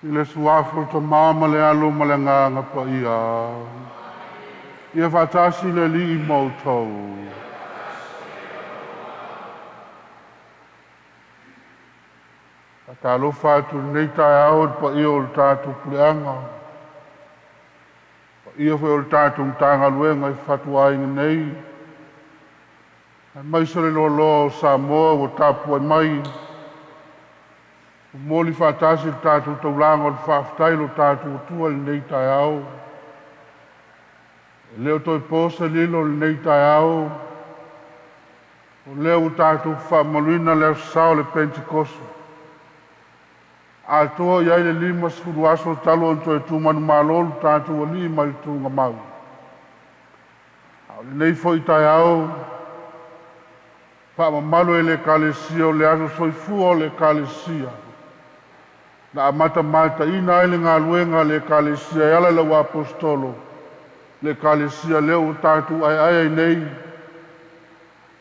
I le suafu to mama le alu ma le nganga pa ia. Ia whatasi le li I mautou. Ta lo fatu nei tai au pa ia o le tātou puleanga. Pa ia fe o le tātou tanga luenga I fatu ainga nei. Mai so le lo lo Samoa o tapu ai mai. Moli whatasi le tātou taulanga o le whaftai lo tātou tua le nei tai au. Leo toi posa lilo le nei tai au. O leo tātou whamaluina leo sao le Pentecost. A toa iai le lima sifuru aso talo on toi tūmanu malolu tātou a lima le tūnga mau. A le nei foi tai au. Whamamalu e le kalesia o le aso soifua o le kalesia. Na amata mata ina ele ngā luenga le kalesia e ala lau apostolo. Le kalesia leo tātou ai nei.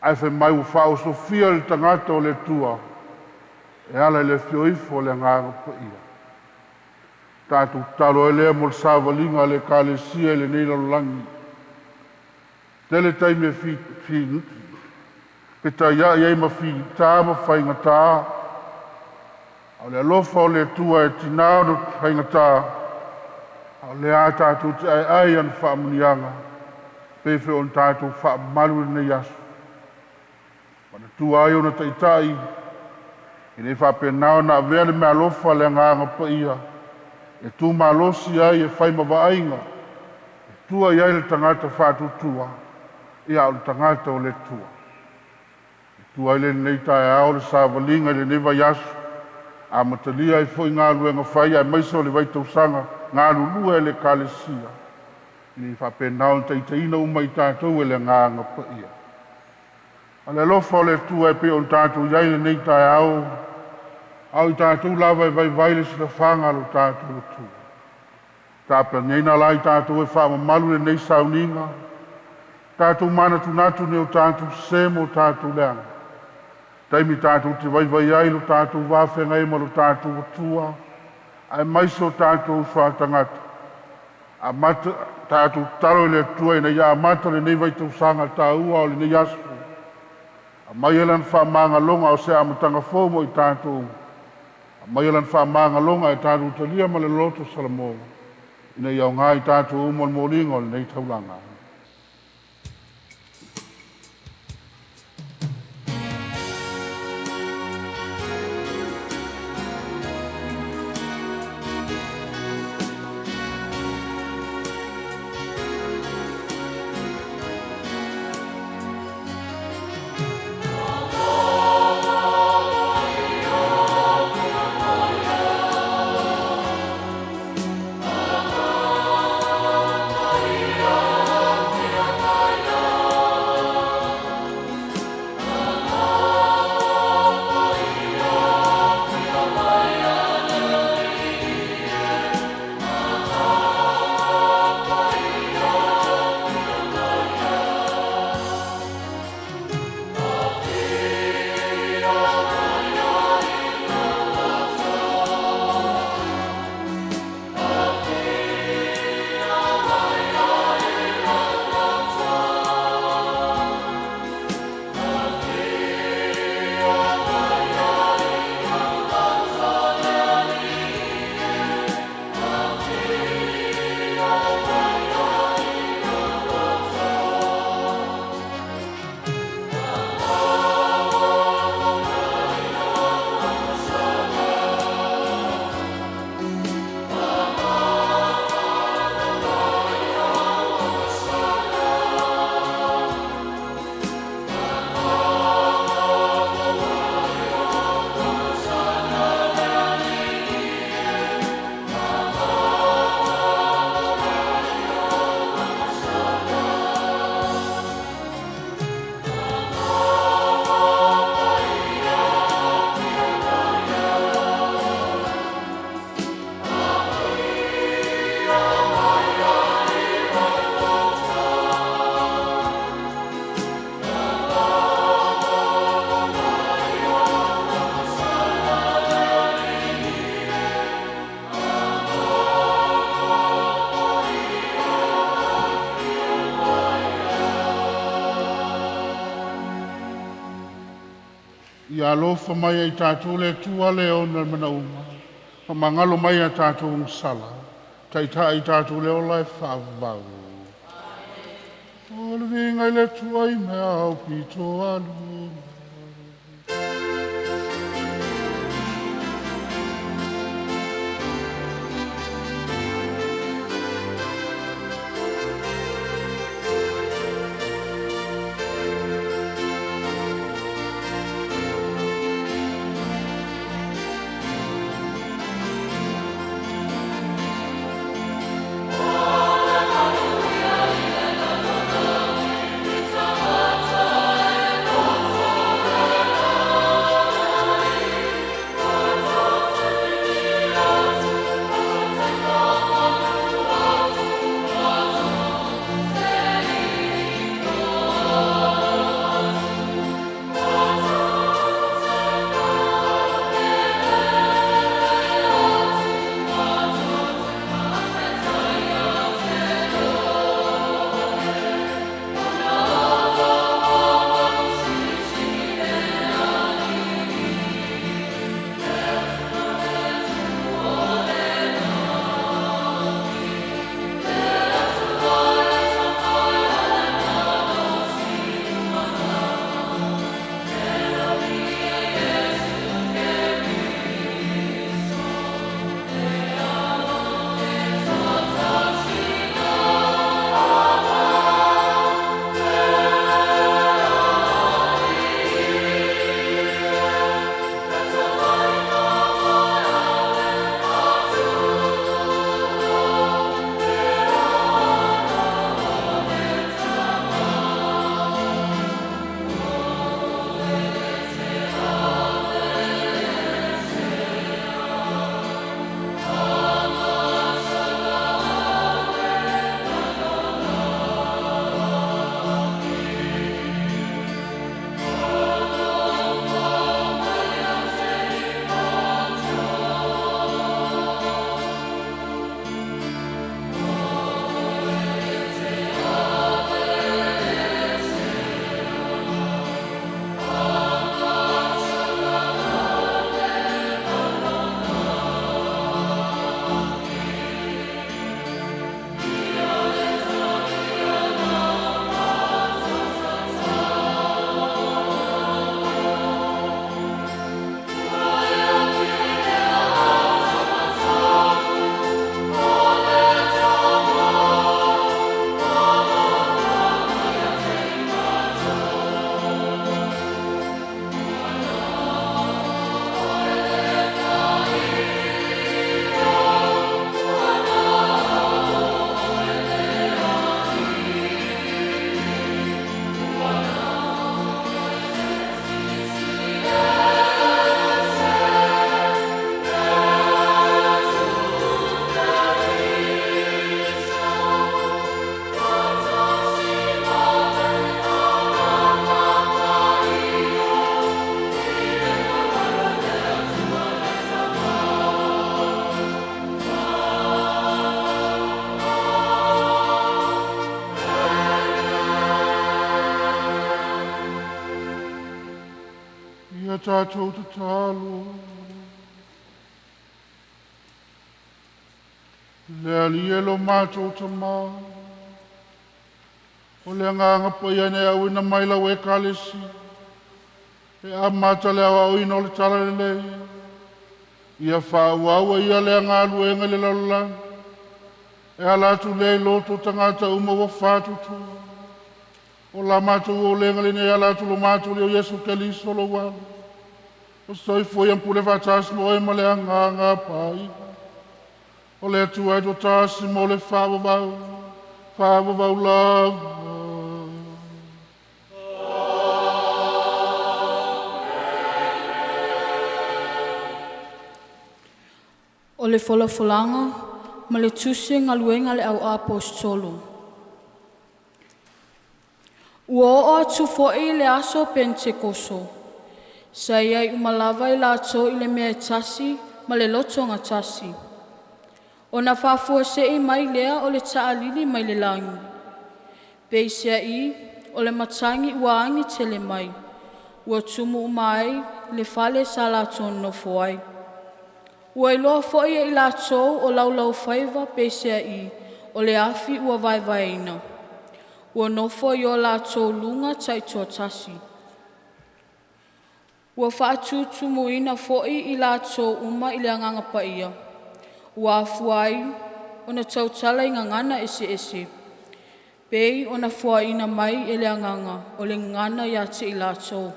Ai fe mai u whao sofia le tangata o le tua. E ala le fioifo le ngāra pa ia. Tātou talo e lea mol sāwalinga le kalesia le nei lalulangi. Tele taime peta ia iei ma fi tā ma whainga tā. Au le alofa o le tua e tinao no whainga tā. Au le a tātou te ai an whaamunianga. Pefe on tātou whaamalu nei asu. Mana tua ai o na taitai. I ne whapenao na vea le mea alofa le nganga pa ia. E tu malosi ai e whaima waainga. E tua iai le tangata whatutua. Ia o le tangata o le tua. E tua ai le nei tae ao le sāwalinga le newa yasu. A matalia e fwoi ngā luenga whaia e maiso le waitausanga ngā lulua e le kalesia. I ne whapenao na taitaina umai tātou e le nganga pa ia. A le lofa o le tua e pe on tātou iai le nei tae ao. Au I tātou lava e vai vaile si la whanga lo tātou tua. Tāpea ngeina lai tātou e whaamamalu le nei sauninga. Tātou mana tunatu ne o tātou semo tātou leanga. Taimi tātou te vai ai lo tātou wāwhenga e ma lo tātou tua. Ai maiso tātou whātangata. A mata tātou taro le tua ina ia mata le nei vai tau sanga tā ua o le nei asu. A mai elan whaamanga longa o se amatanga fōmo I tātou. Mai lan whaamanga longa e tātou talia ma le loto salamo. Ina iau ngai tātou umon moringo le nei taulanga. Oh le alofa mai ai tātou le tua le ona manaunga. Ma mangalo mai a tātou sala. Taita ai tātou le ola e whaavau. O le vinga le tua i mea au pito alu. Tātou te talo. Le alielo mātou te mā. O le nganga poia ne au ina mai lau e kalesi. E a mata le au au ina o le tala le lei. Ia whaawaua ia le ngā luenga le laulang. E alatu le loto tangata uma wa whātutu. O la mātou o lenga le ne alatu lo mātou le o Yesu Keliso lo walu. O soi foi ampule fatas mo e mole ngā pai. O le tua do tasi mo le whaavavau lava. O le folafolanga ma le tuse ngaluenga le au apostolo. Ua o atu fo'i le aso Pentekoso. Sa iai umalava I lato I le mea tasi ma le lotonga tasi. O na whafua se mai lea o le taalili mai le langi. Peisea I o le matangi ua angi tele mai. Ua tumu umai le fale sa lātou nofo ai. Ua iloa fo'i e i lātou o laulau whaiva pesea i o le afi ua vaivaina. Ua nofo i o lātou lunga taitoa tasi. Ua whaatutumu ina fo'i i lātou uma i le anganga paia. Ua afuai o na tautala i ngangana ese. Pei o na fua ina mai e le anganga o le ngana ia te i lātou.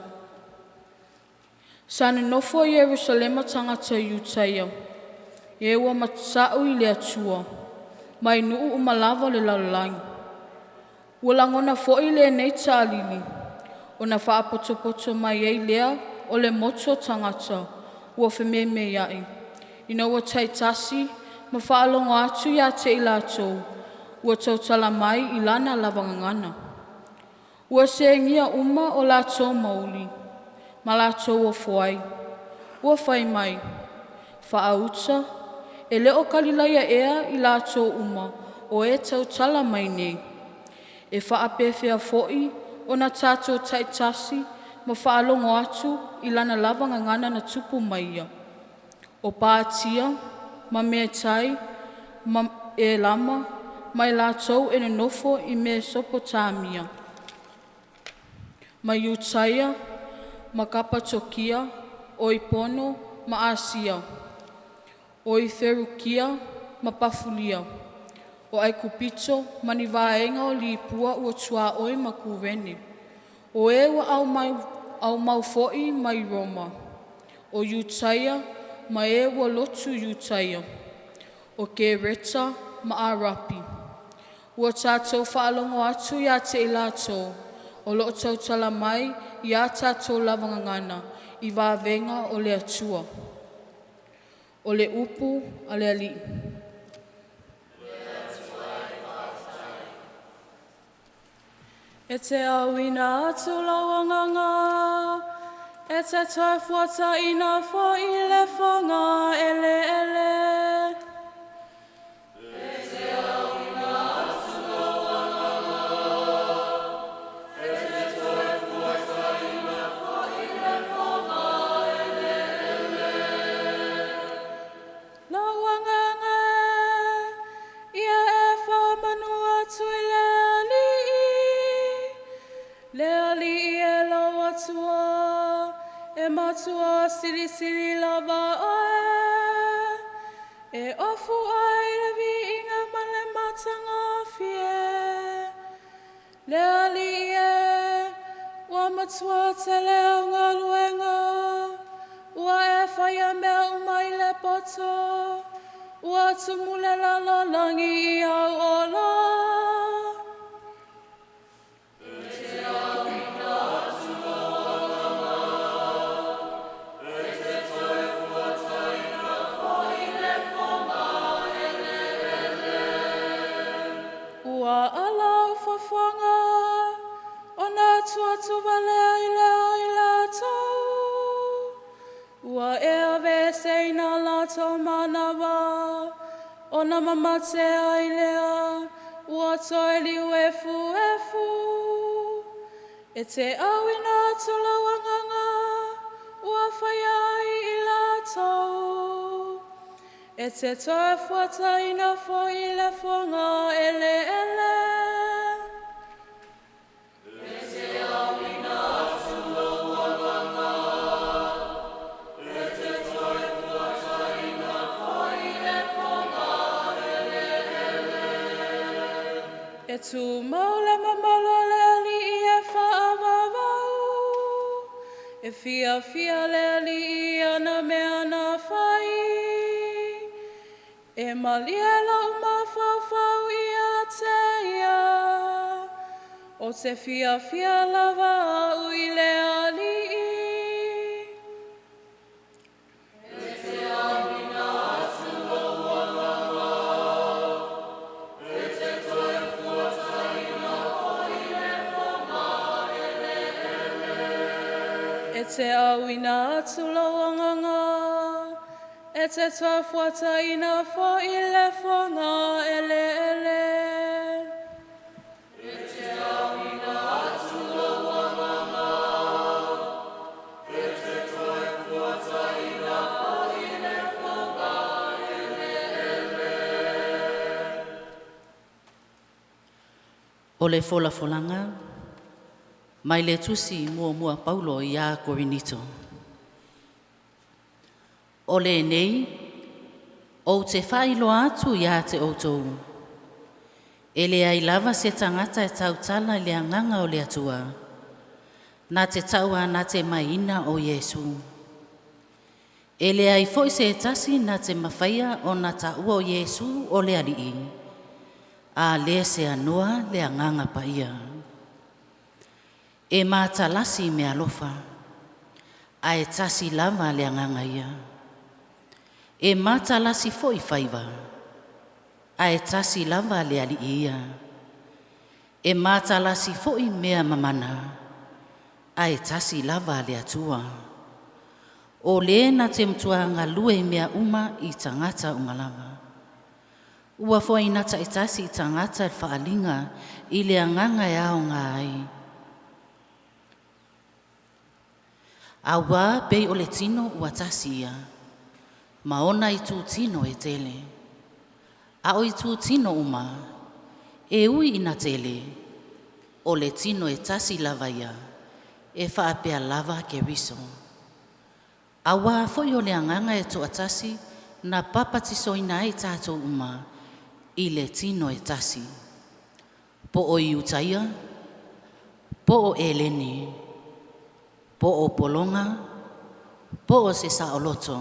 Sana nofo i Yerusalema tangata Iutaia. E ua matsau i le atua. Mai nuu umalava le laulangi. Ua langona fo'i le nei tālili. O na whaapoto mai ei lea o le moto tangata. Ua whememe iai. Ina ua taitasi ma whaalongo atu ia te i lātou. Ua tautala mai i lana lavangangana. Ua se ngia uma o lātou mauli. Ma lātou o fuai. Ua whai mai. Whaauta. E leo kalilaia ea i lātou uma. O e tautala mai nei. E whaapewhea fo'i o na tātou taitasi. Ma whaalongo atu i lana lavangangana na tupu maia. O pātia. Ma mea tai. Ma e lama. Mai lātou e nofo i Mesopotamia. Ma Iutaia. Ma Kapatokia, o Ipono, ma Asia, o Ferukia, ma Pafulia, o Aikupito, ma ni vaenga o Lipua ua tua oi ma Kurene, o e ua au mau fo'i mai Roma, o Iutaia, ma e ua lotu Iutaia, o Kereta, ma Arapi, ua tātou whaalongo atu ia te i lātou, o loo tautala mai i a tātou lavangangana i vāvenga o le atua. O le upu a le ali. E te awina atu lawanganga, e te taufuata ina fo i le fonga ele. Matua siri lava oe, e ofu ai le vi inga male matanga fie. Le ali e, wa matua te leo ngā luenga, ua e whaia mea umai le poto, ua tumule la lolangi i au ola. Tuatu valea i leo i lātou. Ua e ave seina lātou manawa. O na mamatea i lea. Ua toi liu efu. E te awina tula wanganga. Ua whaiai i lātou. E te toi fuata ina fo i le fonga ele. E tu maule mamalo le ali i e whaavavau. E fia le ali i ana me ana whai. E maliela umawhawhau i a te ia. O te fia lava au i le ali i. E te awina atu lawanganga, e te taufuata ina fo i le fonga ele. E te awina atu lawanganga, e te taufuata O le folafolanga, mai le tusi mua Paulo i a Korinito. O le nei, o te whailo atu i a te outou. E le ai lava se tangata e tautala le anganga o le atua. Na te taua na te maina o Yesu. E le ai foi se tasi na te mawhaia o na taua o Yesu o le alii. A le se anoa le anganga pa ia. E mata lasi me alofa. A e tasi lava le anganga ia. E mata lasi foi faiva. A e tasi lava le alii ia. E mata lasi foi mea mamana. A e tasi lava le atua. O le na te mtuanga lue mea uma i tangata ungalava. Ua foi na ta e tasi i tangata e whaalinga i le anganga e ao ngai. Awa pei o le tino ua tasi ia. Maona i tu tino e tele. A o i tu tino uma. E ui ina tele. O le tino e tasi lava ia. E whaapea lava ke riso. Awa foi o le anganga e toa tasi na papati soina e tato uma i le tino e tasi. Po o iutaia, po o eleni, po o polonga, po o se saoloto,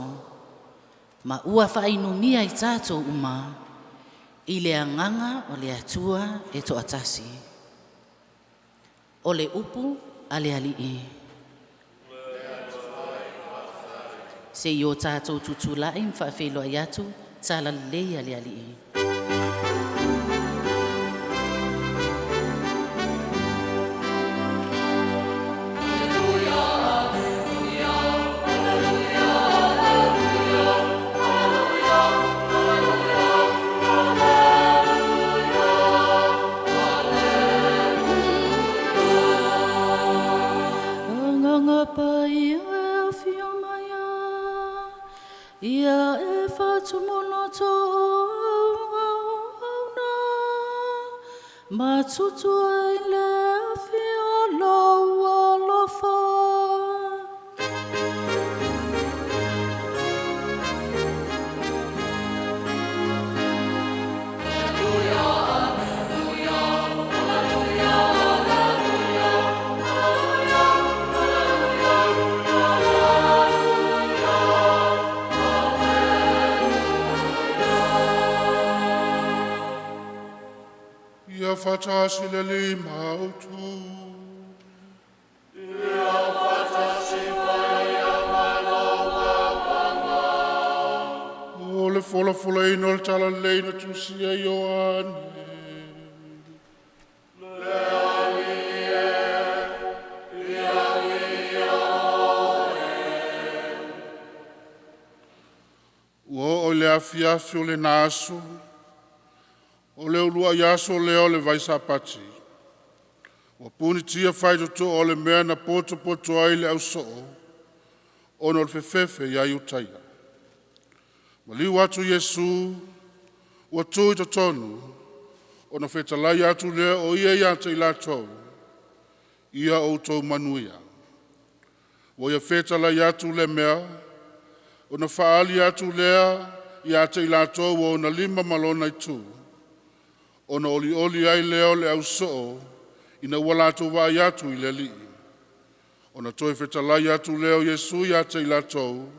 ma ua whainumia i tato uma i le anganga o le atua e toa tasi. O le upu a le alii. Se i o tātou tutulai mwhawhelo ai atu, tala lei ale alii. Ia e whatumonoto auna, matutu ai le awhiolo alofa. Ia whatasi le li mautu. Ia whatasi vai a maloa panga. O le fola ino le tala leina tusia Ioane. Le alie, ia ioe. Ua o le afiafi o le nasu. O le ulua yaso leo le vaisa pati. Wa puni tia whaitoto o le mea na poto ai le au soo. Ono le fefefe ya iutaia. Mali watu Yesu, watu ito tonu. Ono fetalai atu lea o ia yata ila tau. Ia o tau manuia. Wa ia fetalai atu le mea. Ono faali atu lea yata ila tau wa ona 5 malona i tu. Ona oli ai leo le au soo, ina walato wa atu i le li. Ona toi fetalai atu leo Yesu ya te ilatou,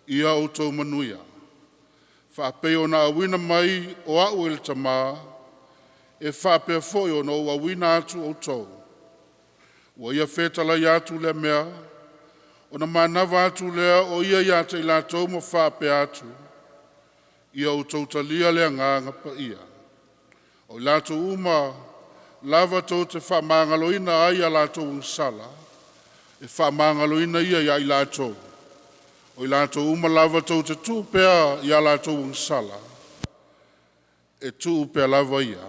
ia o tau manuia. Whaapei ona awina mai o au ele tamaa, e whaapea foi ona o awina atu o tau. Wa ia fetalai atu le mea, ona manawa atu lea o ia ya te ilatou mo whaapea atu, ia o tau talia le nganga pa ia. O lato uma lava tau te whamangaloina ai a lato unsala, e whamangaloina ia i lato. O lato uma lava tau te tūpea i a lato unsala, e tūpea lava ia.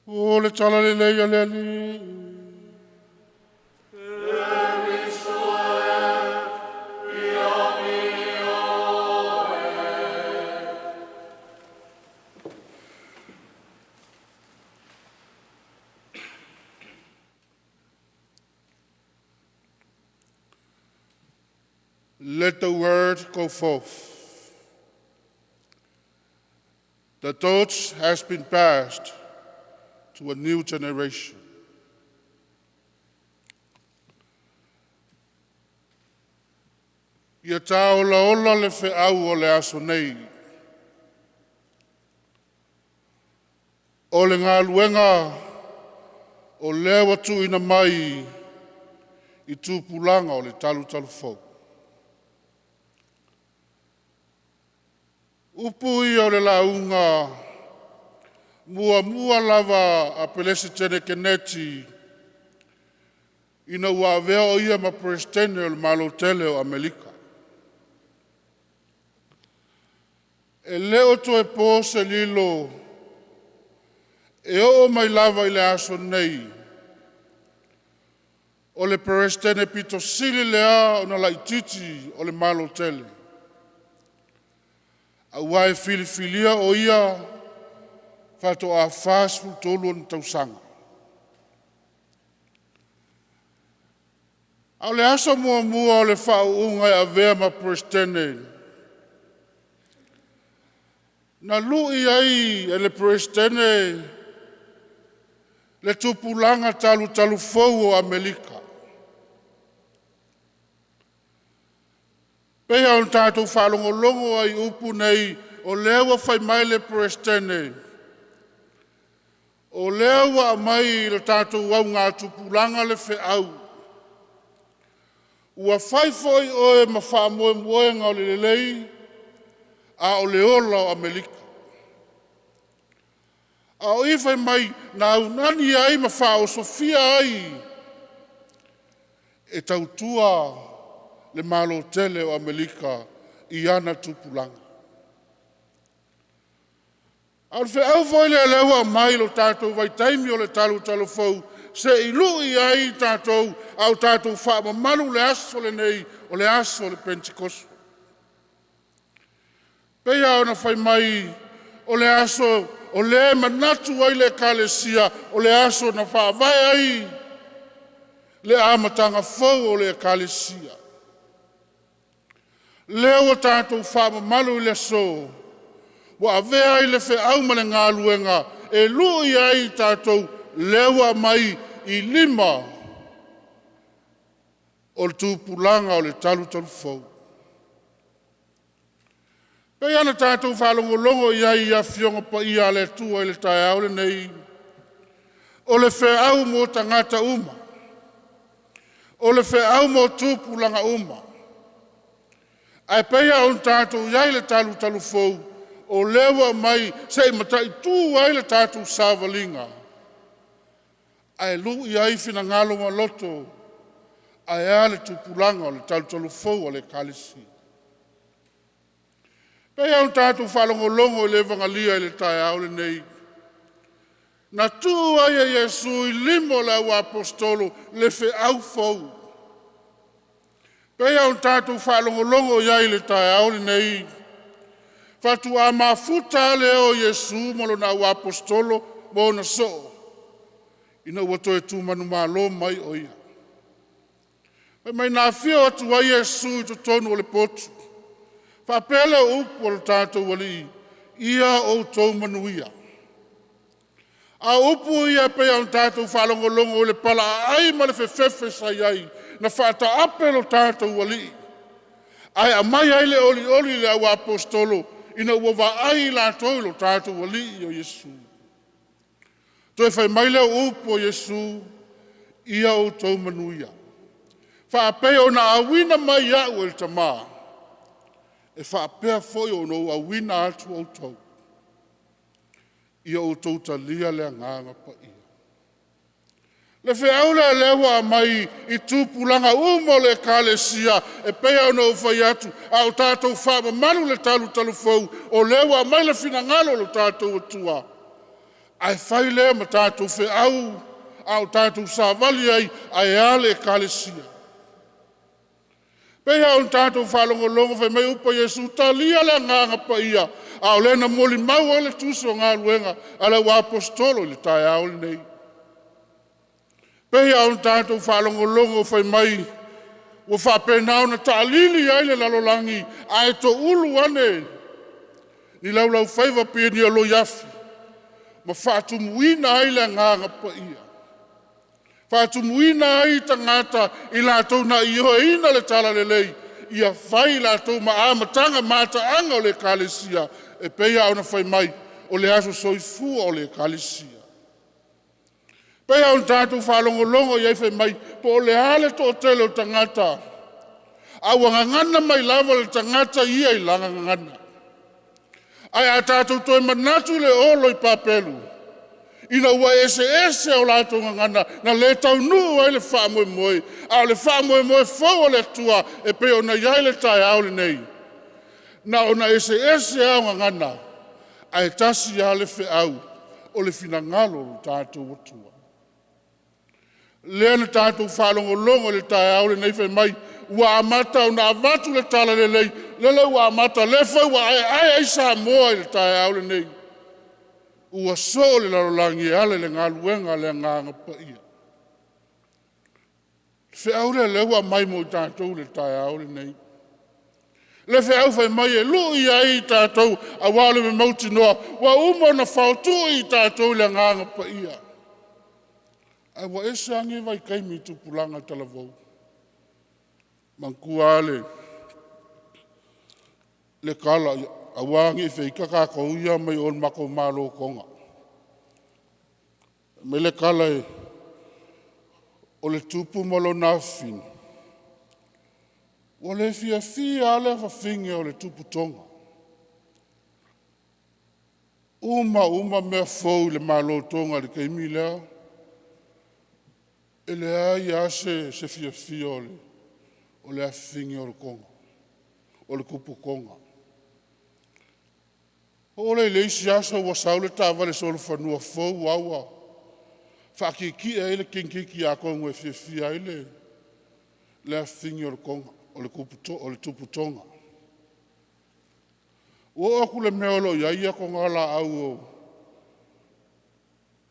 O le tala le leia le ali. Let the word go forth. The torch has been passed to a new generation. Ia tāola ola le whiau o le aso nei. O le ngā luenga o lea watu ina mai I tūpulanga o le talu fau. Upu ia o le launga mua lava a pelesi tene keneti ina ua vea o ia ma prestene o le malo tele o Amerika. E leo to e po se lilo e o mai lava I le aso nei o le prestene pito sili lea o na laititi o le malo tele. A wai filifilia o ia fato a fasfu tolu on tausanga. A le aso mua o le whao ungai a vea ma prestene. Na lui ai e le prestene le tupulanga talu fou o Amerika. Pea on tātou whalongolongo ai upu nei o lewa whai mai le prestene. O lewa mai le tātou wau ngā tupulanga le whiau. Ua whai foi oe ma wha moe ngā le lei a o le ola o Amerika. A o I whai mai nā unani ai ma wha o Sofia ai e tautua le malo tele o Amerika I ana tupulanga. Au whiau foi le lewa mai lo tātou vai taimi o le talu fau se I lui ai tātou au tātou wha ma manu le aso le nei o le aso le Pentekosto. Pea ona whai mai o le aso o le manatu ai le kalesia o le aso na wha vai ai le amatanga fau o le kalesia. Leo tātou wha malu le so, wa avea I le whiau ma le ngā luenga, e lui ai tātou lewa mai I lima o le tūpulanga o le talu fau. Pei ana tātou whalongolongo I a fionga pa ia le tua I le tai aule nei, o le whiau mo tangata uma, o le whiau mo tūpulanga uma, ai peia on tātou iai le talu fau, o lewa mai se matai tū ai le tātou sāwalinga. Ai lu iai fina ngalo ma loto, ai ale tupulanga o le talu fau o le kalisi. Peia on tātou whalongolongo I le vangalia I le tai aule nei. Na tū ai a Yesu I limo la ua apostolo le whiau fau. Pea on tātou whalongolongo iai le tai aole nei. Whatu a mafuta le o Yesu molo na ua apostolo mo na so. Ina ua toe tu manu malo mai o ia. Mai nā whio atu a Yesu I to tonu o le potu. Whapele upu o le tātou wali ia o tau manu ia. A upu ia pea on tātou whalongolongo o le pala ai ma le fefefe sa iai. Na whata apelo tātou wali. Ai a mai ai le oli le au apostolo, ina ua wa ai la toilo tātou wali o Yesu. Toi whai mai le upo Yesu, ia o tau manuia. Whaapea o na awina mai au el tamā. E whaapea foi o no awina atu o tau. Ia o tau talia le nganga pa ia. Le whiaula lewa mai I tūpulanga umo le kalesia e pea no whai atu au tātou whama manu le talu fau o lewa mai le finangalo le tātou atua. Ai whai lea ma tātou whiau au tātou sāwali ai ale kalesia. Pea on tātou whalongolongo whai mai upa Yesu talia le nganga pa ia au lena moli mau ale tuso ngā luenga ala wa apostolo le tai aole nei. Pea on tātou whalongolongo whai mai Ua whapenao na ta'alili ai le lalolangi a e to ulu ane. Ni lau whaiva pia ni alo yafi. Ma whaatumuina ai le nganga pa ia. Whaatumuina ai tangata i lātou na iho ina le tala le lei. Ia whai lātou maamatanga mata anga o le kalesia. E peia ona whai mai o le aso soifua o le kalesia. Peia on tātou whalongolongo iai whai mai po o le hale to o tele o tangata. Awa ngangana mai lava le tangata ia i langa ngangana. Ai a tātou toi manatu le olo i papelu. Ina ua ese o lātou ngangana na le tau nuu ai le wha moe moe. A le wha moe moe fau o le tua e pe o na iai le tai au le nei. Na o na ese au ngangana. Ai tasi a le whi au o le finangalo o tātou o tua. Lea na tātou whalongolongo le tai au le nei whi mai. Ua amata o na avatu le tala le lei. Lele ua amata le whai ua ai sa moa i le tai au le nei. Ua so le larolangi e ale le ngā luenga le nganga pa ia. Whi au le ua mai mo i tātou le tai au le nei. Le whi au whai mai e lui ai i tātou a wale me mauti noa. Ua umo na whautu i tātou le nganga pa ia. Ai wa ese ange vai kaimi tupulanga talavou. Mankua le kala awangi fe kakaka uia mai on mako malo konga. Me le kala o le tupu malo nafin. O le fia ale fafinge o le tupu tonga. Uma mea fau le malo tonga le kaimi lea. Ele ai ase se fia o le afinge o le konga. O le kupu konga. O le leisi asa ua saule tāwale solo whanua fau aua. Whakiki e le kinkiki a konga e fia le afinge o le konga. O le tupu tonga. O aku le meolo ia konga la au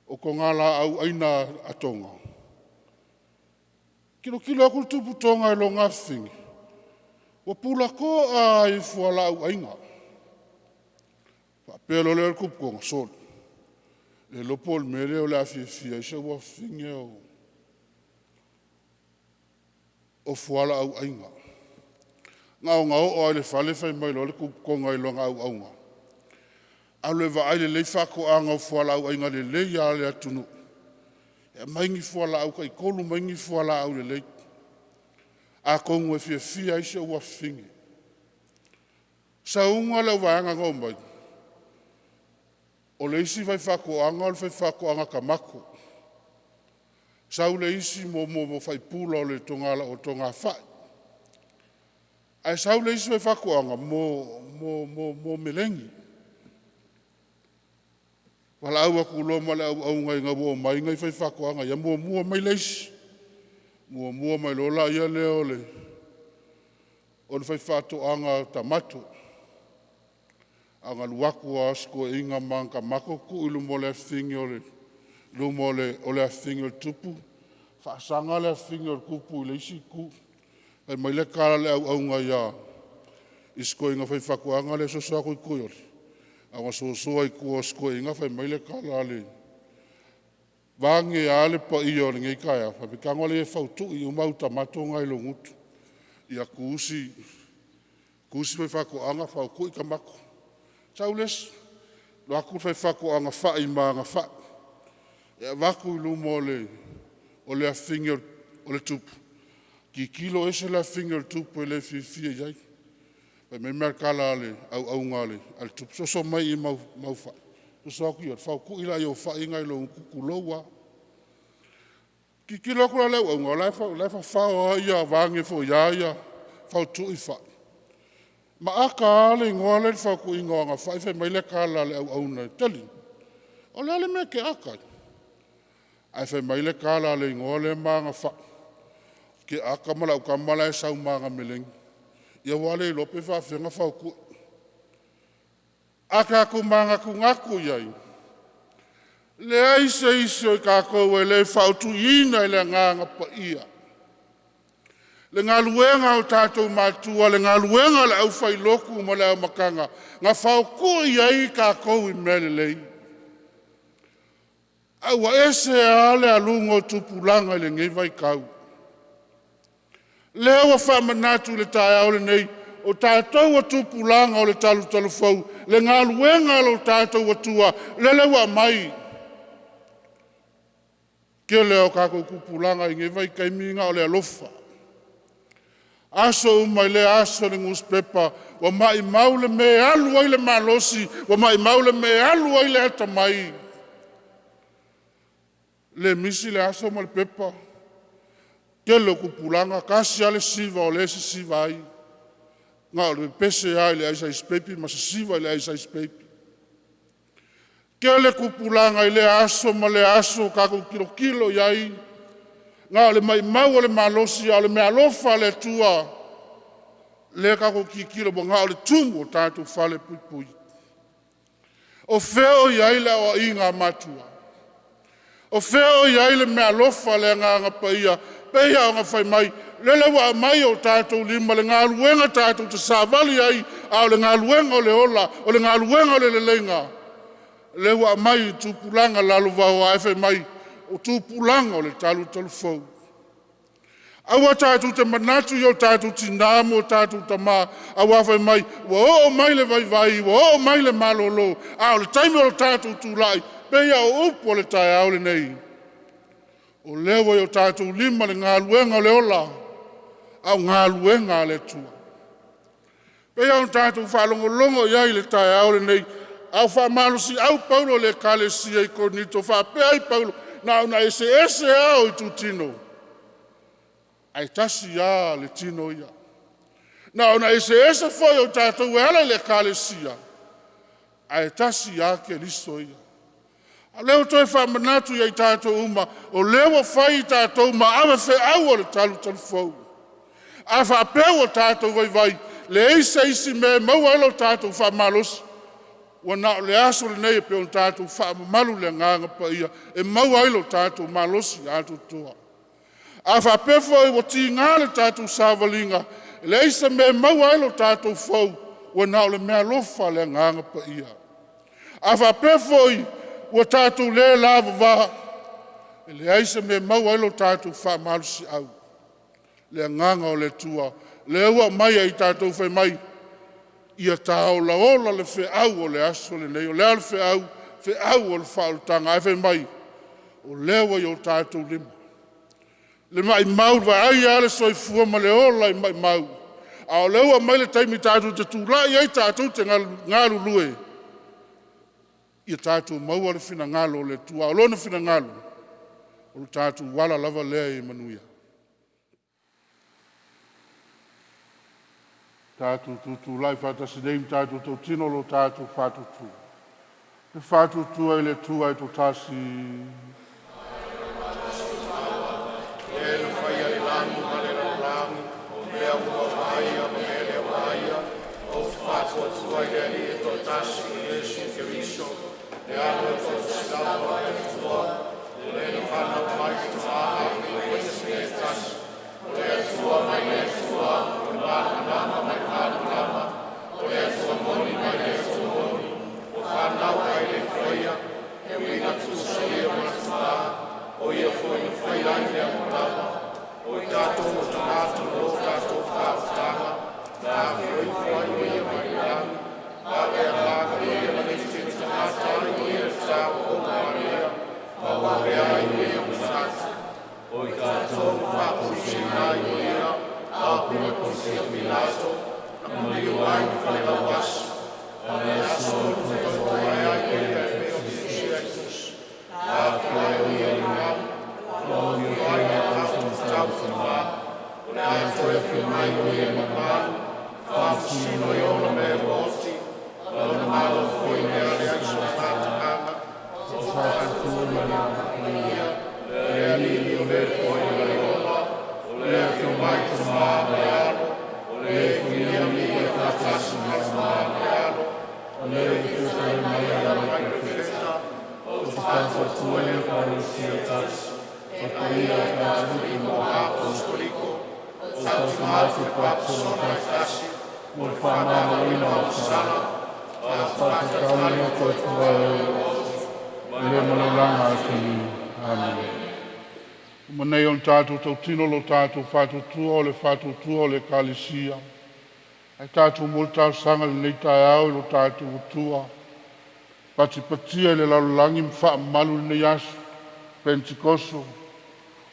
o konga la au aina atonga. Kilo aku le tupu tonga e lo ngafingi. Wa pula ko a i fuala au ainga. Pero le kupu konga sol. Le lopo le mele o le afia isa wa finge o fuala au ainga. Ngau o le fale fai mai lo le kupu konga i lo ngau aunga. Au le vai le leifako anga o fuala au ainga le leia le atunu. E maingi fuala au kai kolu maingi fuala au le lei. A kongu e fia isa ua fingi. Sa unga le waanga ngombai. O le isi vai whako anga o le whako anga ka mako. Sa u le isi mo whai pula o le tongala o tonga whai. Ai sa u le isi vai whako anga mo melengi. Wala au aku loma le au ngai ngabo mai ngai whai whako anga. Ia mua mai leisi. Mua mai lola ia leo le. O le whai whato anga tamatu. Anga luaku a asko e inga manka mako ku ilu mo le fingi o le. Lumo o le fingi o le tupu. Whaasanga le fingi o le kupu i le isi ku. Ai mai le kala le au ngai ia. Isko inga whai whako anga le sosako i kuiori. Anga sosoa i kua asko inga whai mai le kala le. Vange ale pa iyo le ngai kaya. Whapikangwa le e whautu i umau tamato ngai lo ngutu. Ia kuusi whai whako anga whau kui ka mako. Taules, lo aku whai whako anga whai ma anga whai. Ia waku i lumo o le afingi o le tupu. Ki kilo ese le afingi o le tupu e le fia iai. Pai me mea kala ale au ngale al tupu. So mai i mau whai. So aku i whau kui la i o whai ngai lo kukuloua. Ki kilo kula leu au ngā lai whao a ia vange fo ia whau tu i whai. Ma aka ale ngoa le whau ku ingoa ngā whai mai le kala le au nei tali. O le ale mea ke aka. Ai whai mai le kala le ngoa le maa ngā whai. Ke aka mala au ka mala e sau maa ngā melengi. Ia wale i lope whawhenga whau ku. Aka ku maa ngā ku ngaku iai. Le aise o i kako e le whautu ina i le nganga pa ia. Le ngā luenga o tātou mātua, le ngā luenga le au whai loku mo le au makanga, ngā whao kua iai ka kou I mele lei. Au a ese a le alungo tupulanga le ngei vai kau. Le awa whamanatu le tae au le nei, o tātou a tupulanga o le talu talu fau, le ngā luenga lo tātou atua, le lewa mai. Ke leo kako kupulanga I ngei vai kaiminga o le alofa. Aso umai le aso le newspaper, wa mai maule me alu ai le malosi, wa mai maule me alu ai le ata mai. Le misi le aso ma le pepa. Ke leo kupulanga, kasi ale siva o le siva ai. Nga o le pese ai le aisa ispepi, ma se siva le aisa ispepi. Ke le kupulanga I le aso ma le aso kako kilo iai. Nga o le mai mau o le malosi o le mea lofa le tua. Le kako kikilo bo nga o le tumu o tātou whale pui pui. O feo iai le o inga matua. O feo iai le mea lofa le nganga paia. Peia o nga whai mai. Lele wa mai o tātou lima le ngā luenga tātou te sāvali ai. A o le ngā luenga o le ola. O le ngā luenga o le lenga. Le wa mai tupulanga lalo vau a efe mai. O tupulanga o le talu talu fau. Awa tātou te manatu I o tātou tinamo o tātou tama. Awa whai mai. Wa o mai le vai vai. Wa o mai le malolo. A o le taimi o tātou tūlai. Peia o upo le tae au le nei. O lewa I o tātou lima le ngā luenga o le ola. Au ngā luenga le tua. Peia o tātou whalongolongo iai le tae au le nei. Au whamalosi au paulo le kale sia I konito. Whapea I paulo. Na una ese au I tu tino. Ai tasi a le tino ia. Na ona ese foi o tātou e ala le kalesia. Ai tasi a ke liso ia. A leo toi whamanatu ia I tātou uma, o leo whai I tātou uma, awe whe au o le talu talu fau. A whapeo o tātou vai vai, le eisa isi me maua alo tātou whamalosi. Wana le aso le nei pe on tātou whamamalu le nganga pa ia, e maua alo tātou malosi atu toa. A whapefo I wati ngāle tātou sāwalinga, le eisa me maua elo tātou fau, wana o le mea lofa le nganga pa ia. A whapefo I wa tātou le lava waha, le eisa me maua elo tātou whamalusi au. Le nganga o le tua, le ua mai I tātou whai mai, ia tā ola ola le whe au o le aso le nei, o le al whe au o le whaolutanga, e whai mai, o lewa I o tātou lima. Le mai mau va ai ale soi fua ma le ola I mai mau. A o leua mai le taimi tātou te tūlai ai tātou te ngalu lue. Ia tātou mau ale whina ngalo le tua. O lona whina ngalo. O le tātou wala lava lea I manuia. Tātou tūlai whatasi neim tātou tau tino lo tātou whatutu. Le whatutu ai le tua I to tasi. tau whaatu papono tai tasi, mo le whamama ina o sala, a whaatu tau no koe tua e o, le malolanga a tini. Amen. Manei on tātou tau tino lo tātou whātou tua o le kalisia. Ai tātou multa sanga le nei tae au lo tātou tua. Pati patia le lalulangi mwha malu le nei asu, Pentikoso.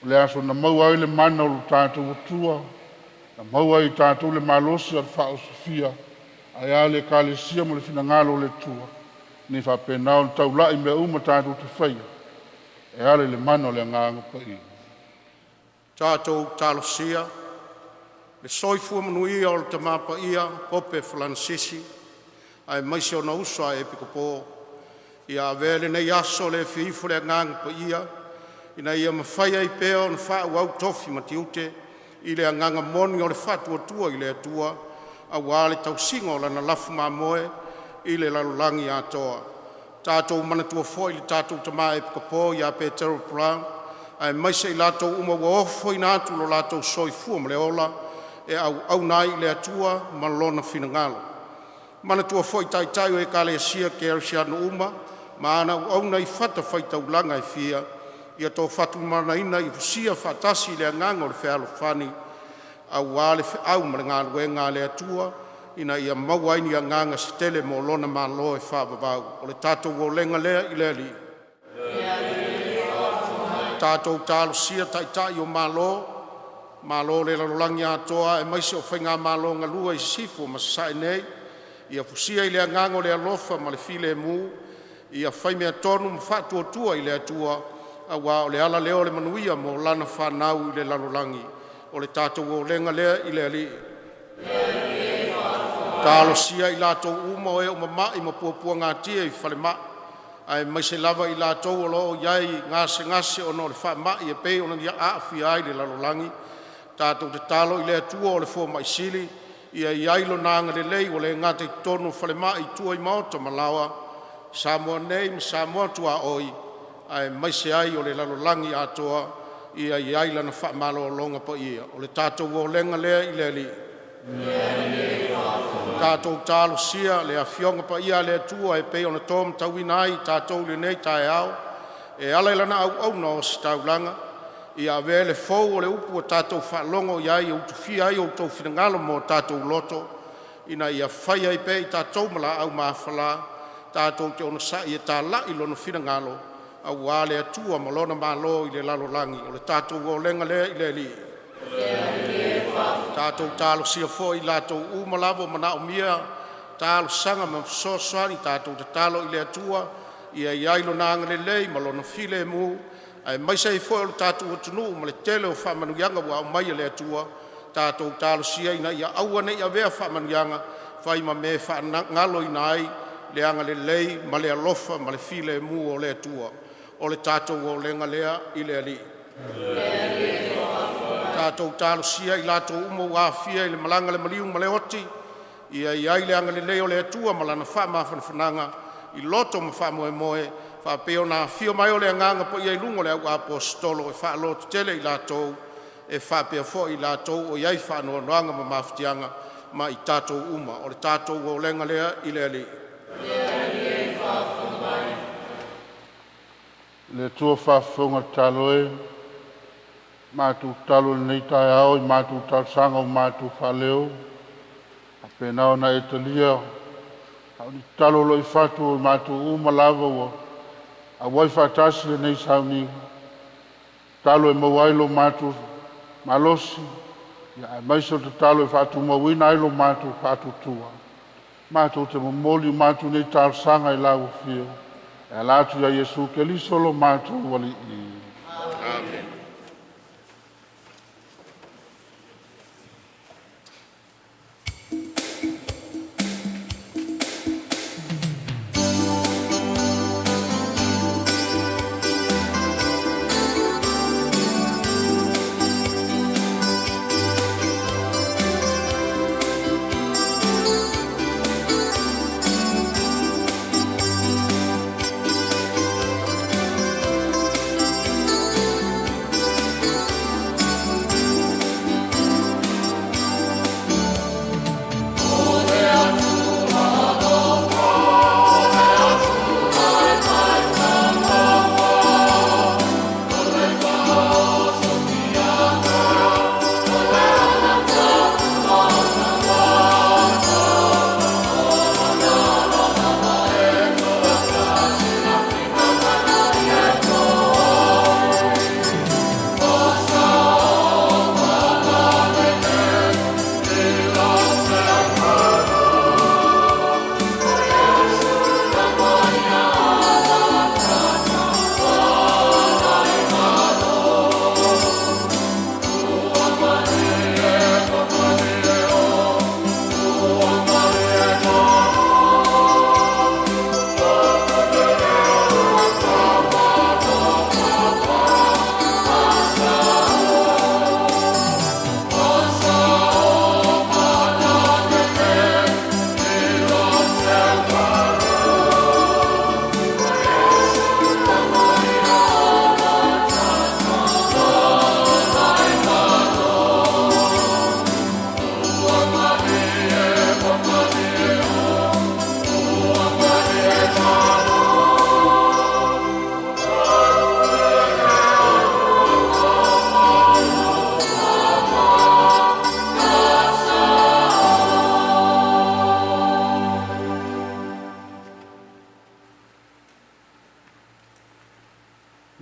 O le aso na maua ai le mana o lo tātou tua. Na maua ai tātou le malosi al wha o Sofia. Ai a le kalisia mo le finangalo le tua. Ni wha penao le tau lai mea uma tātou te whaia. E ale le mana o le nganga pa i. Tātou talosia, le soifua manuia o le tamapa ia, Pope Francis, ai maise o na usua e pikopo, ia vele nei aso le whiifo le nganga pa ia, ina ia mawhaia i peo na wha au tofi matiute, i le nganga moni o le whatua tua i le atua, a wale tau singo la na lafu mamoe, i le lalulangi atoa. Tātou manatua foi le tātou tama e pikopo, ia Petero Brown, ai maise i lātou uma waofo i nātu lo lātou soifua ma le ola e au nai le atua ma lona finangalo. Mana tua foi tai tai o e kale asia ke arisiano uma ma ana au nai fata fai taulanga e fia ia tō fatu mana ina i fusia fatasi le anganga o le whealo whani au wale au ma le ngā luenga le atua ina ia mauaini anganga stele mo lona ma lo e whababau o le tātou o lenga lea i le li. Tātou tālo sia tai o malo le lalulangi atoa e maise o whainga malo ngā lua i sifu ma sae nei, ia fusia i le angango le alofa ma le file mu, ia whai mea tonu ma whātua tua i le atua, a wā o le ala leo le manuia mo lana whanau i le lalulangi, o le tātou o lenga lea i le ali. Tālo sia i lātou uma o e o mamai ma puapua ngā tia i whale maa, ai mai se lava i lātou o loo iai ngase o no le wha mai e pei o na nia aafi ai le lalulangi. Tātou te talo i le atua o le fua mai sili, ia iai lo nanga le lei o le ngate tonu whale mai tua i maota malawa, Samoa nei ma Samoa tua oi, ai mai se ai o le lalulangi atoa, ia iai lana wha malo o longa pa ia, o le tātou o lenga lea i le li. Tātou tālo sia le awhionga pa ia le atua e pei ona tōm tauina ai tātou le nei tae au e ala lana au no si taulanga i a vele fau o le upu o tātou whaalongo i ai o tuwhia ai o tau whinangalo mo tātou loto ina i a whai ai pei tātou mala au mawhala tātou te ona sa i e tā lai lono whinangalo au a le atua malona malo i le lalolangi o le tātou o lenga lea i le li. Tātou tālo sia fo i lātou umalawo mana o mia, tālo sanga ma soani tātou te tālo i le atua, ia iailo nanga le lei, malona file mu, ai maisa i fo o tātou o tunu, ma le tele o whamanuyanga wa o mai le atua, tātou tālo sia ina ia awane ia vea whamanuyanga, whai ma me whanangalo ina ai, le anga le lei, ma le alofa, ma le file mu o le atua, o le tātou o lenga lea i le ali. Tātou tālo sia i lātou umo wāwhia i le malanga le maliu ma le oti, ia i ai le anga le leo le atua ma lana wha mawhanawhananga, i loto ma wha moe moe, wha peo nā whio mai o le anganga po i lungo le au apostolo e wha loto tele i lātou, e wha peo fo i lātou o iai wha noa noanga ma mawhitianga ma i tātou uma, o le tātou o lenga lea i le ali. Le tua whawhunga taloe, mātou talo nei tae au, i mātou tal sanga o mātou whaleo, a penao na etalia, au ni talo lo i whatu o mātou umalawa ua, a wai whatasi le nei sauni, talo e mawailo mātou malosi, ia e maiso te talo e whatu mawina ailo mātou whatu tua, mātou te mamoli mātou nei tal sanga i lau fio, e lātu ya Yesu ke li solo mātou wali i. Amen.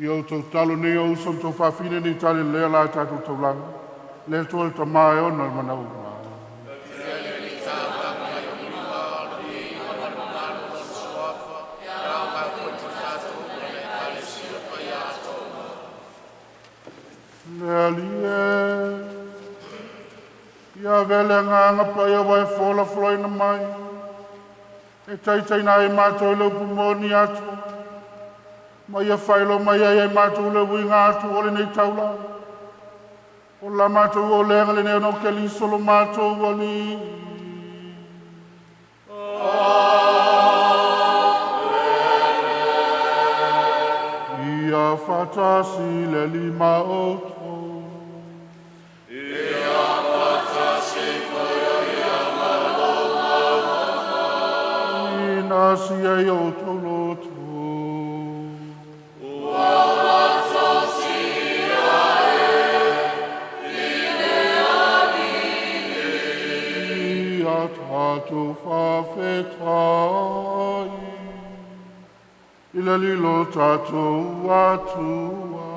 I au tau talo nei au son tau whawhine ni tale lea la tātou tau langa. Le tō ta mai o na manau. Le alie. Ia vele nganga pa ia wai fola floi na mai. E tai na e mātou lau pumoni atu. Ma ia whailo mai ai mātou lau winga atu ole nei taula. O la mātou o lenga le neo no ke li solo mātou wali. Ia whatasi le lima oto. Nasi ai o toloto. Ia tātou whawhetai. Ila lilo tātou atua.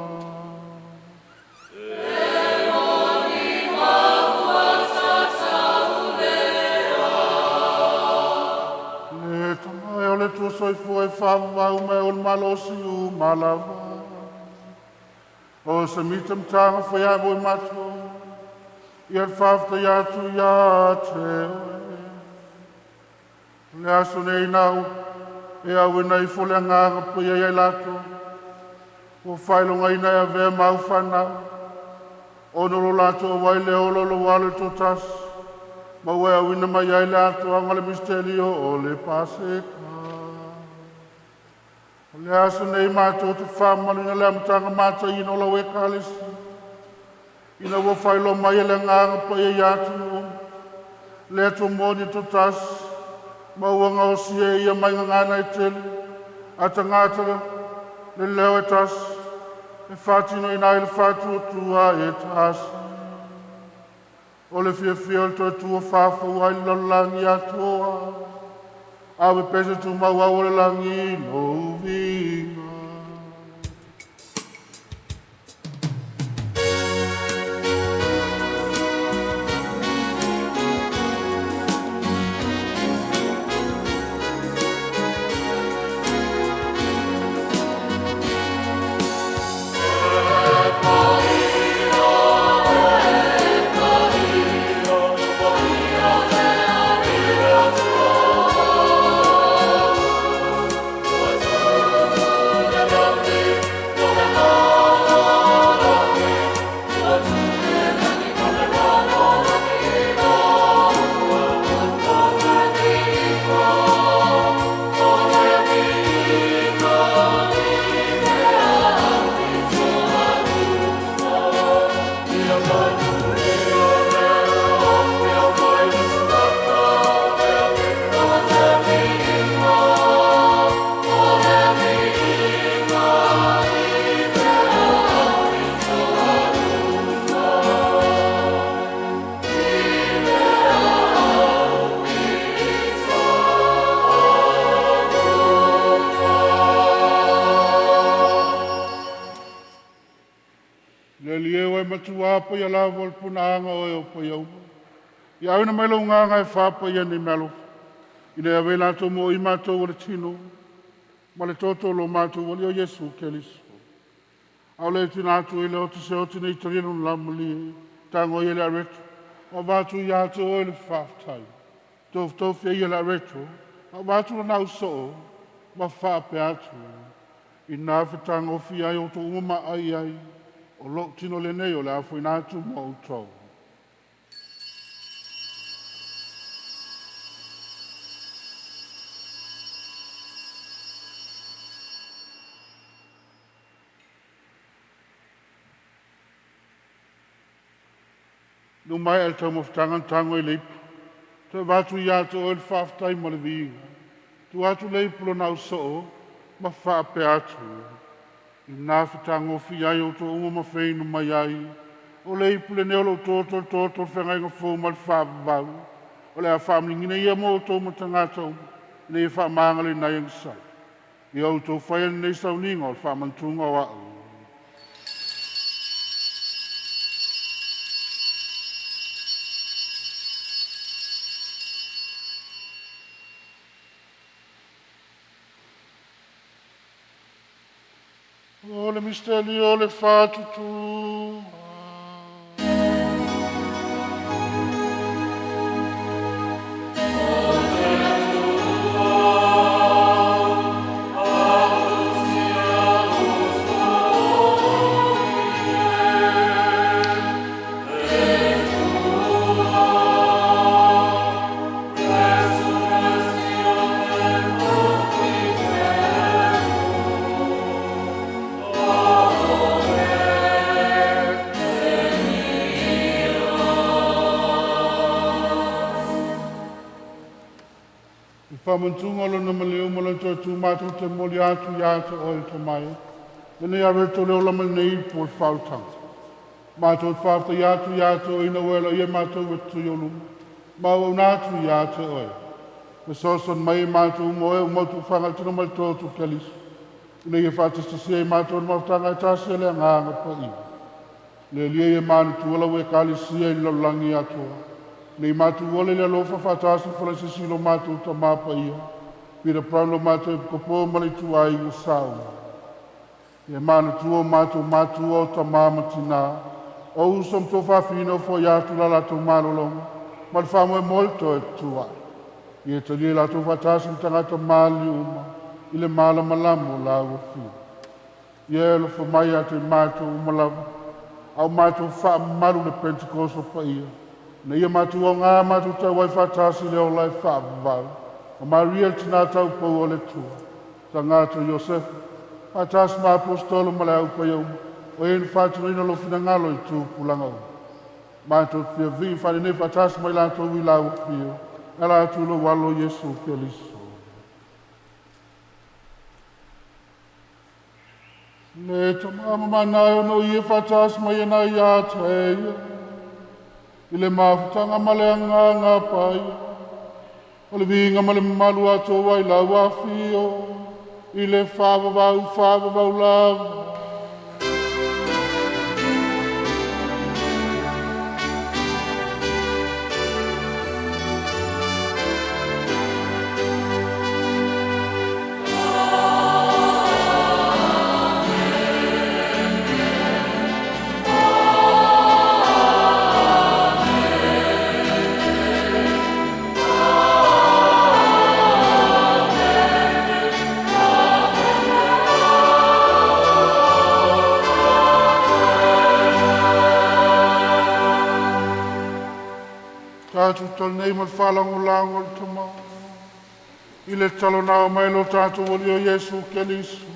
Le tu soi foi whawau me o malosi u malawa. O se mitam tanga whai a boi mato. Ia whawta ia tu ia te oe. Le aso nei nau. E au e nei fole nganga pui ai lato. O whailonga ina e vea mau whanau. O noro lato o wai le ololo wale to tas. Ma wea wina mai ai lato angale misterio o le paseka. Le aso nei mātou te whamanu le amatanga mātou ino la weka alisi. Ina wo whailo mai le nganga pa e iatu. Le ato moni to tas. Ma uanga o sie ia mai ngana e tele. Ata ngātara le leo e tas. E whatino ina le whatu o tua e tas. O le fia o to tua whafa uai lalangi atoa. Awe pese tu maua o le langi no vinga. Matua ia la vol punanga o po eu. Ia una melo nganga e fa po ia ni melo. Ina vela to mo i mato o tino. Ma le toto lo mato o le Yesu Kristo. Au le tina tu ile o se o tina italiano lamli. Tango ia la retro. O va tu ia to o le fa tai. To fe ia la retro. O va tu na so. Ma fa pe atu. Ina fe tango fi ai o to uma ai. O lo tino le nei o le afu inatu mo utau. No mai el tau moftangan tango i leipu. Te watu i atu o el whaftai mo le viinga. Tu atu leipu lo nau soo, ma whaape atu. I nā whitango fi ai o tō unga mawhainu mai ai. O le ipule neolo tōtol whengai ngā fōu mal whāwau. O le a whamlingina ia mō tō matangātau. Le e whamangale nai ang sai. I au tō whaian nei sauninga o whamantunga o au. O le misteri o le whātutu. Whamantunga lo na maleo malanta tu mātou te moli atu i atu o i tamai. Nene a reto leo lama nei po whautang. Mātou whawta i atu o ina wela ia mātou e tui o lumu. Mau au nātu i atu o e. Me soson mai mātou mo e o mautu whanga tino mai tōtu kelis. Ina ia whātastasi e mātou na mautanga e tāsia lea ngāanga pa i. Le lia e mānu tuala ue kālisia i laulangi atua. Nei mātu wale le lofa whātāsi whalasi silo mātu ta māpa ia. Pira praulo mātu e kopo mali tu ai u sāu. E māna tuo mātu o ta māmatina. O usom to whawhino fo iātu la lato mālolonga. Mal whamo e molto e tua. I e tali lato whātāsi tangata māli uma. I le māla malamo la ua whiu. I e lo wha mai ate mātu umalawa. Au mātu wha maru le Pentecosto pa ia. Na ia mātu o ngā mātu tau wai whātāsi leo lai whaabavau. O Maria tina tau pau o le tua. Ta ngātu Iosef, whātāsi mā apostolo ma le au pa iau. O enu whātino ina lo whina ngalo i tū pulanga o. Mātu pia vi whanene whātāsi mai lātou i lau pio. E lātou lo walo Jesu pia liso. Le ta māma manai o no i e whātāsi mai e nai āta e ia. I le mawhutanga male ngā pai. O le vinga male malu ato wai la wafio. I le whāwawau lawa. Tātou tal nei mal whalango lango le tama. I le talo nao mai lo tātou oli o Jesu Kelisu.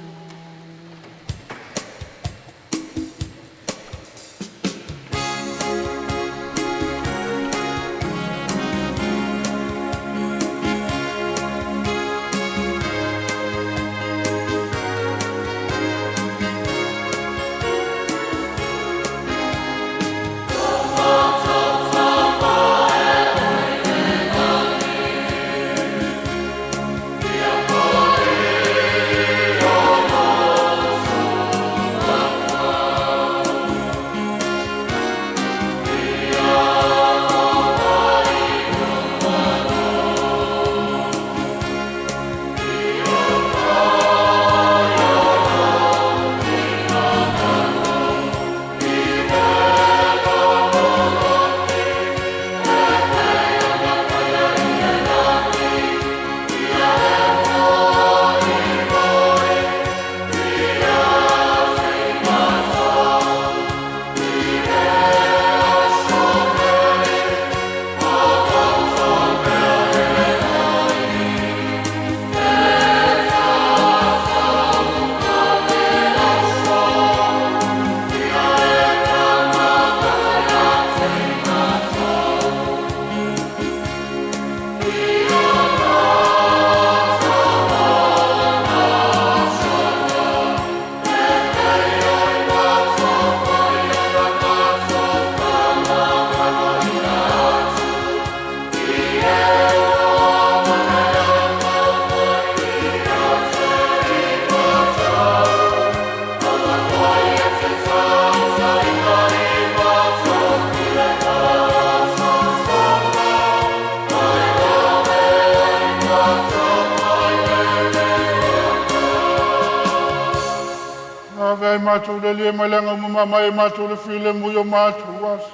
mai mātou le lia mai langa umama mai mātou le while mui o mātou wasu.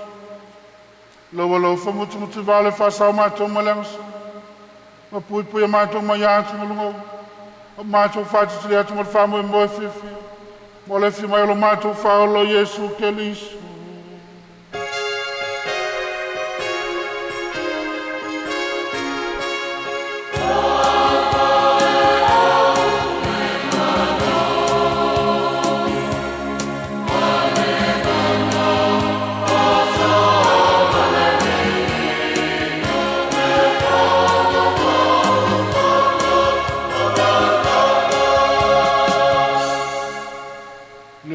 Lawa lau whamutu mutu vale whasau mātou malanga sa. Ma pui pui a mātou mai atu malungau. Mātou whātiti le atu mal whamu e moe whiwhi. Mo le whi mai alo mātou whaolo Yesu Keliso.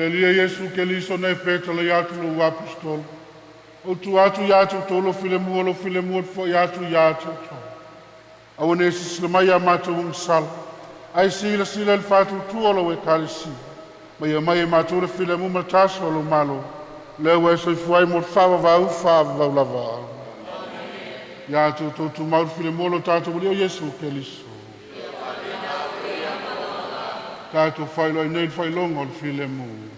Lia Yesu Keliso nei peta le atu lo apostol. O tu atu yatu tolo file mua fo yatu yatu to. Awane sislama ya matu unsal. Ai sila el fatu tuolo e kalisi. Mai matu le file mua mataso lo malo. Le weso fuai mo fava va lava. Yatu to tu mau file mua lo tatu mo Yesu Keliso. Tatu failo nei failongo le file mua.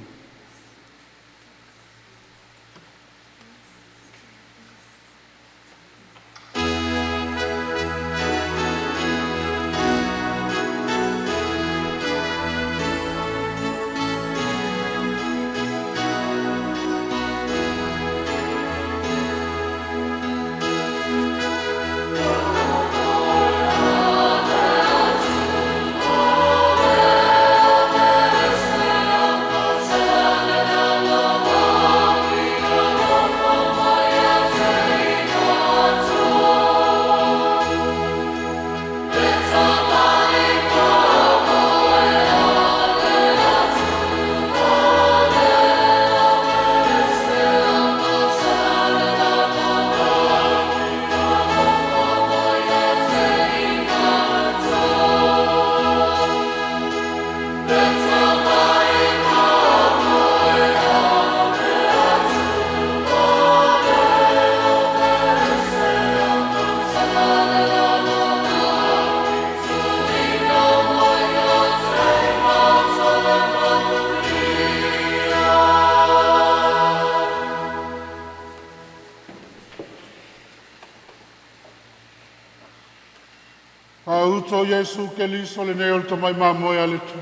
Pauto Yesu Keliso le neo to mai mamoe ale tu.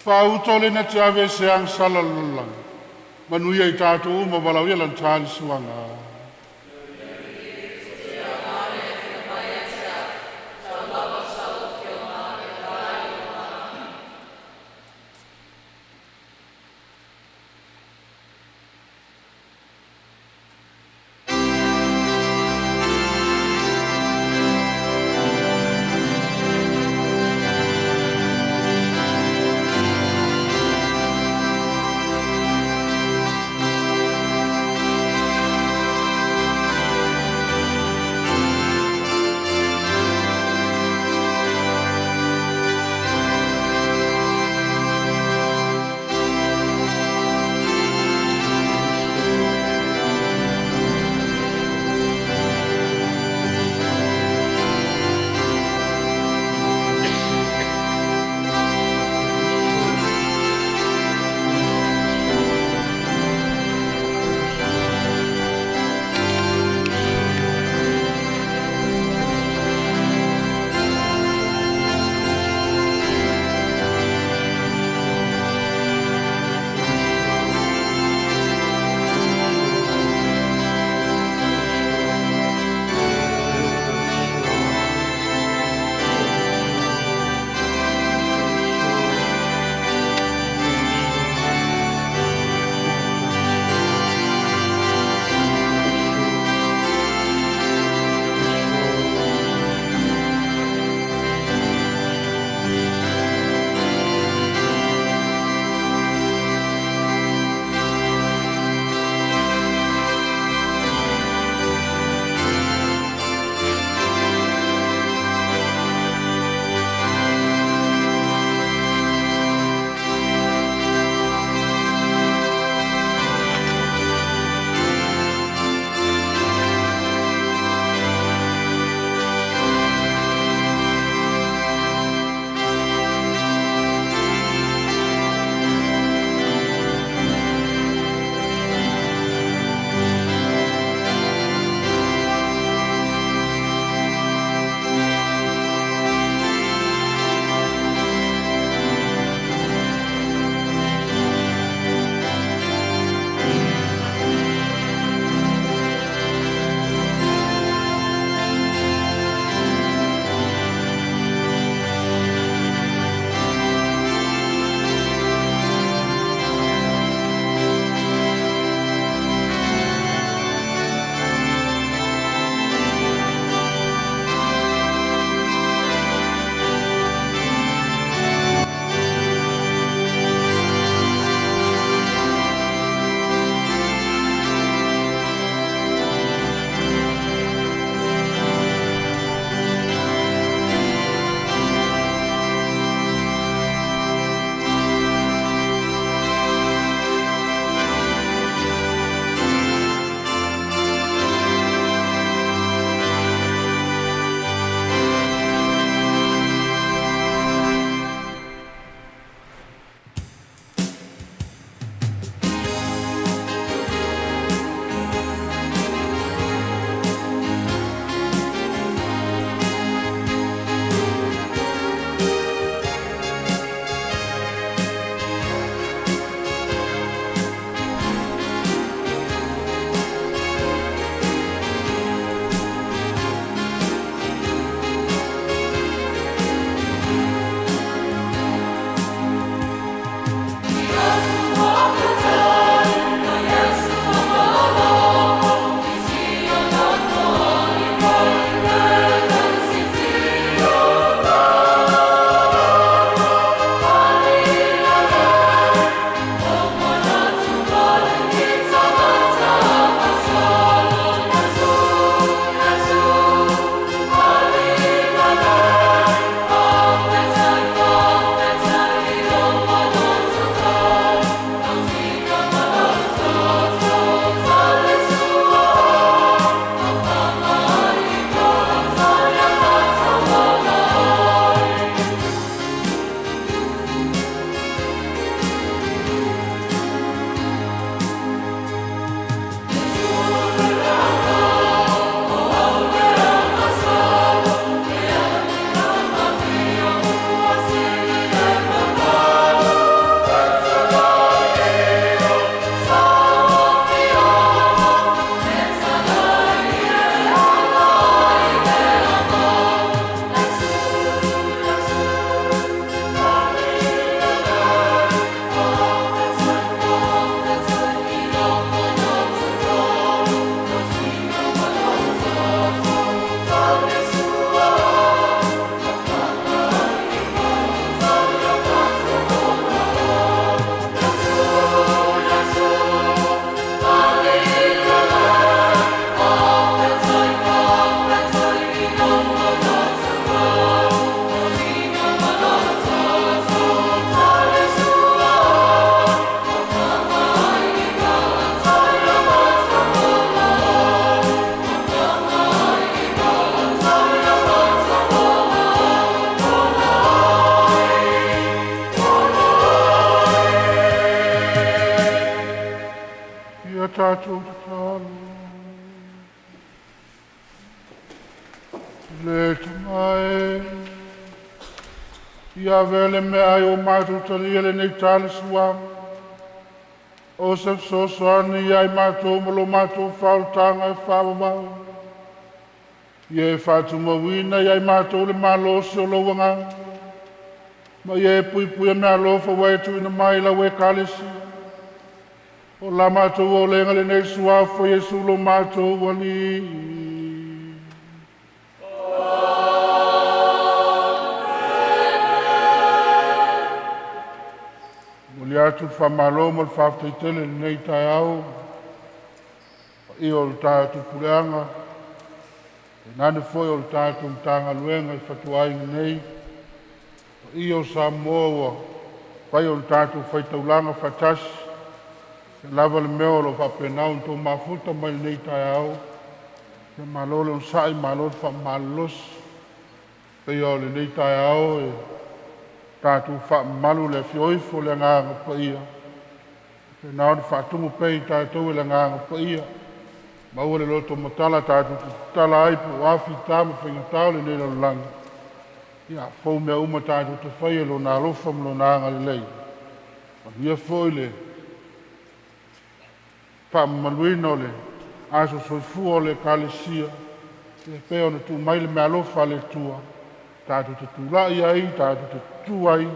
Pauto le na tiave se ang salalang. Manuia I tātou uma walauia lan tāli suanga. tātou te tālu. Le tamae, ia vele me ai o mātou taliele nei tāle suanga. O se sosoani ai mātou molo mātou whaotanga e whawamau. Ie whatumawina ai mātou le mālosi o lowanga. Ma ie pui pui me alofa waitu ina mai la we kalesi. O la mātou o lenga le nei suafo Yesu lo mātou wali. Moli atu whamalo mo le whafteitele nei tai au. I o le tātu pureanga. E nane foi o le tātu mtanga luenga I whatuai nei. I o Samoa. Pai o le tātu whaitaulanga whatasi. Se lava le meo lo whapenau nto mafuta mai nei tai au. Se malole on sai malole whamalos. Pei o le nei tai au e tātou whaamalu le fioifo le ngānga pa ia. Pe nao ni whaatumu pei tātou le ngānga pa ia. Maua le loto matala tātou tala aipu o afi tāma whaingatau le nei langa. Ia, fau mea uma tātou te whaia lo nā lofa mlo nānga le lei. Ia foi le whaamaluina o le aso soifua o le kalesia. E peo na tu mai le mea lofa le tua. Tātou te tūlai ai, tātou te tuai.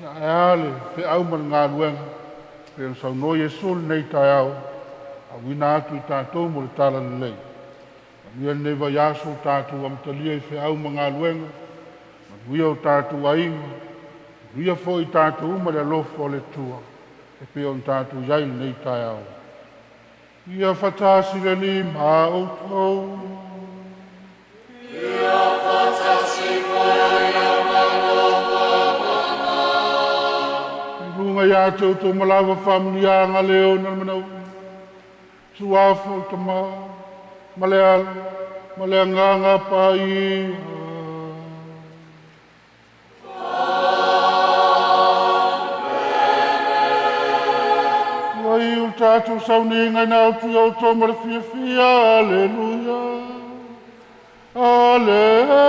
Ia e ale, pe au man ngā luenga. Pe on sau noi e sol nei tai au. A wina atu I tātou mo le tala le lei. Ia nei vai aso tātou amtalia I fe au man ngā luenga. Ia o tātou ainga. Ia fo I tātou uma le alofa o le tua. E pe on tātou iai nei tai au. Ia whatasi le ni mā outou. Runga ia tau tau malawa whamunianga leo na manau. Suafo tama, maleal, maleanganga pai. Wai o tātou sauninga nau tu au tau mara fia fia, aleluia. Aleluia.